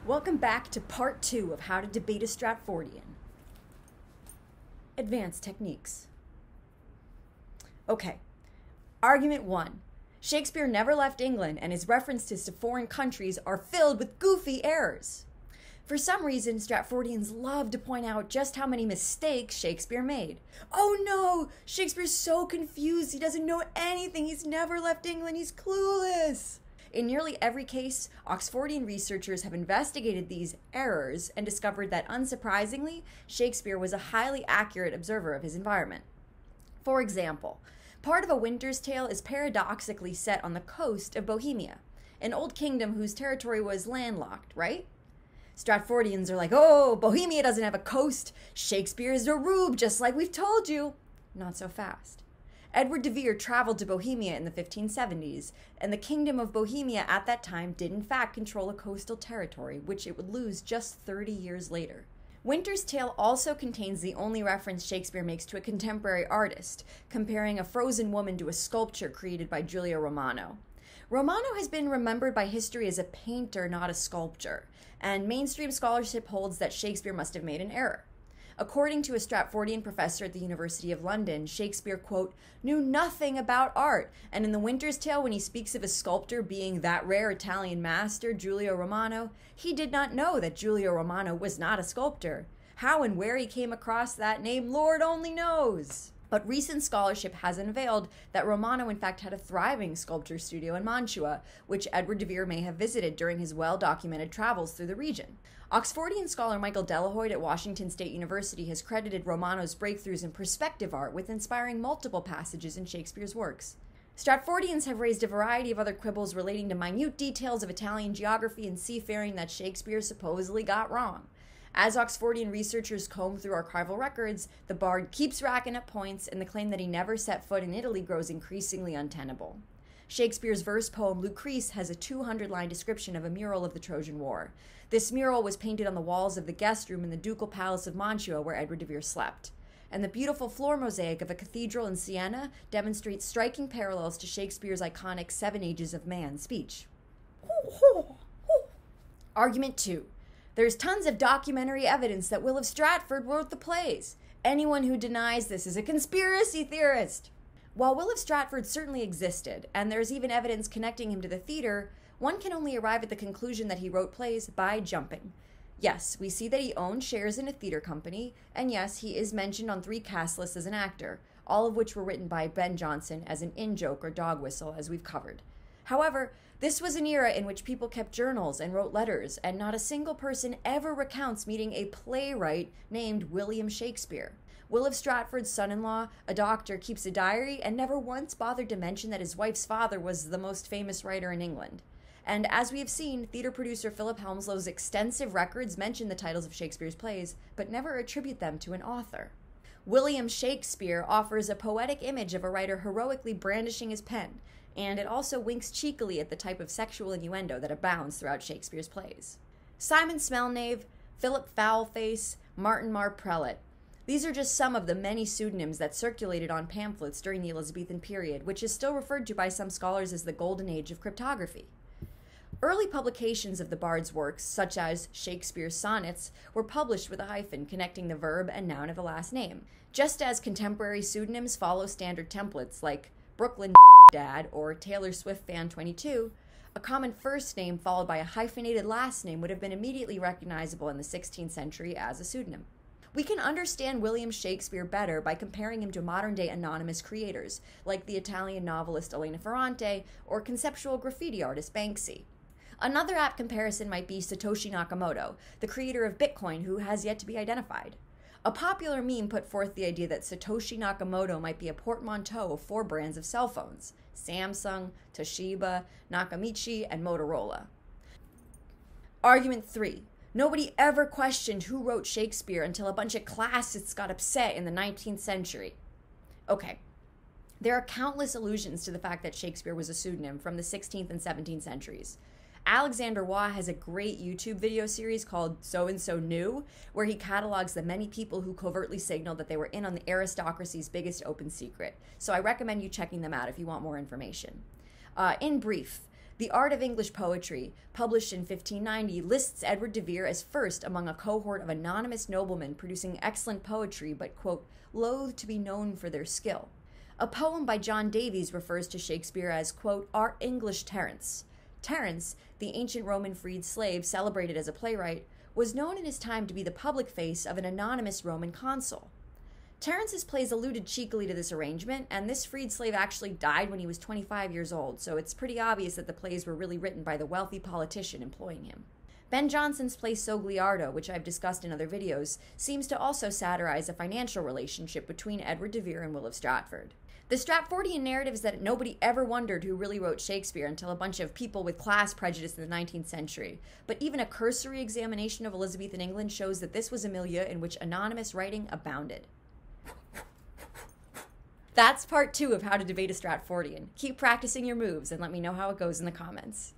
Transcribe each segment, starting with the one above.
Welcome back to part 2 of how to debate a Stratfordian. Advanced techniques. Okay, argument 1. Shakespeare never left England and his references to foreign countries are filled with goofy errors. For some reason, Stratfordians love to point out just how many mistakes Shakespeare made. Oh no, Shakespeare's so confused, he doesn't know anything, he's never left England, he's clueless. In nearly every case, Oxfordian researchers have investigated these errors and discovered that, unsurprisingly, Shakespeare was a highly accurate observer of his environment. For example, part of A Winter's Tale is paradoxically set on the coast of Bohemia, an old kingdom whose territory was landlocked, right? Stratfordians are like, oh, Bohemia doesn't have a coast. Shakespeare is a rube, just like we've told you. Not so fast. Edward de Vere traveled to Bohemia in the 1570s, and the Kingdom of Bohemia at that time did in fact control a coastal territory, which it would lose just 30 years later. Winter's Tale also contains the only reference Shakespeare makes to a contemporary artist, comparing a frozen woman to a sculpture created by Giulio Romano. Romano has been remembered by history as a painter, not a sculptor, and mainstream scholarship holds that Shakespeare must have made an error. According to a Stratfordian professor at the University of London, Shakespeare, quote, knew nothing about art, and in The Winter's Tale, when he speaks of a sculptor being that rare Italian master, Giulio Romano, he did not know that Giulio Romano was not a sculptor. How and where he came across that name, Lord only knows. But recent scholarship has unveiled that Romano in fact had a thriving sculpture studio in Mantua, which Edward de Vere may have visited during his well-documented travels through the region. Oxfordian scholar Michael Delahoyde at Washington State University has credited Romano's breakthroughs in perspective art with inspiring multiple passages in Shakespeare's works. Stratfordians have raised a variety of other quibbles relating to minute details of Italian geography and seafaring that Shakespeare supposedly got wrong. As Oxfordian researchers comb through archival records, the bard keeps racking up points, and the claim that he never set foot in Italy grows increasingly untenable. Shakespeare's verse poem Lucrece has a 200-line description of a mural of the Trojan War. This mural was painted on the walls of the guest room in the ducal palace of Mantua where Edward de Vere slept. And the beautiful floor mosaic of a cathedral in Siena demonstrates striking parallels to Shakespeare's iconic 7 Ages of Man speech. Argument 2. There's tons of documentary evidence that Will of Stratford wrote the plays. Anyone who denies this is a conspiracy theorist. While Will of Stratford certainly existed, and there's even evidence connecting him to the theater, one can only arrive at the conclusion that he wrote plays by jumping. Yes, we see that he owned shares in a theater company, and yes, he is mentioned on 3 cast lists as an actor, all of which were written by Ben Jonson as an in-joke or dog whistle, as we've covered. However, this was an era in which people kept journals and wrote letters, and not a single person ever recounts meeting a playwright named William Shakespeare. Will of Stratford's son-in-law, a doctor, keeps a diary and never once bothered to mention that his wife's father was the most famous writer in England. And as we have seen, theater producer Philip Helmslow's extensive records mention the titles of Shakespeare's plays, but never attribute them to an author. William Shakespeare offers a poetic image of a writer heroically brandishing his pen, and it also winks cheekily at the type of sexual innuendo that abounds throughout Shakespeare's plays. Simon Smelnave, Philip Foulface, Martin Mar Prelate. These are just some of the many pseudonyms that circulated on pamphlets during the Elizabethan period, which is still referred to by some scholars as the Golden Age of cryptography. Early publications of the bard's works, such as Shakespeare's sonnets, were published with a hyphen connecting the verb and noun of a last name. Just as contemporary pseudonyms follow standard templates like Brooklyn Dad or Taylor Swift Fan 22, a common first name followed by a hyphenated last name would have been immediately recognizable in the 16th century as a pseudonym. We can understand William Shakespeare better by comparing him to modern-day anonymous creators, like the Italian novelist Elena Ferrante or conceptual graffiti artist Banksy. Another apt comparison might be Satoshi Nakamoto, the creator of Bitcoin, who has yet to be identified. A popular meme put forth the idea that Satoshi Nakamoto might be a portmanteau of 4 brands of cell phones: Samsung, Toshiba, Nakamichi, and Motorola. Argument 3. Nobody ever questioned who wrote Shakespeare until a bunch of classics got upset in the 19th century. Okay, there are countless allusions to the fact that Shakespeare was a pseudonym from the 16th and 17th centuries. Alexander Waugh has a great YouTube video series called So-and-So Knew, where he catalogs the many people who covertly signaled that they were in on the aristocracy's biggest open secret. So I recommend you checking them out if you want more information. In brief, The Art of English Poetry, published in 1590, lists Edward de Vere as first among a cohort of anonymous noblemen producing excellent poetry, but, quote, loath to be known for their skill. A poem by John Davies refers to Shakespeare as, quote, our English Terence. Terence, the ancient Roman freed slave celebrated as a playwright, was known in his time to be the public face of an anonymous Roman consul. Terence's plays alluded cheekily to this arrangement, and this freed slave actually died when he was 25 years old, so it's pretty obvious that the plays were really written by the wealthy politician employing him. Ben Jonson's play Sogliardo, which I've discussed in other videos, seems to also satirize a financial relationship between Edward de Vere and Will of Stratford. The Stratfordian narrative is that nobody ever wondered who really wrote Shakespeare until a bunch of people with class prejudice in the 19th century. But even a cursory examination of Elizabethan England shows that this was a milieu in which anonymous writing abounded. That's part 2 of how to debate a Stratfordian. Keep practicing your moves and let me know how it goes in the comments.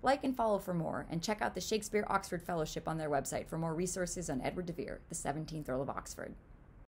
Like and follow for more, and check out the Shakespeare Oxford Fellowship on their website for more resources on Edward de Vere, the 17th Earl of Oxford.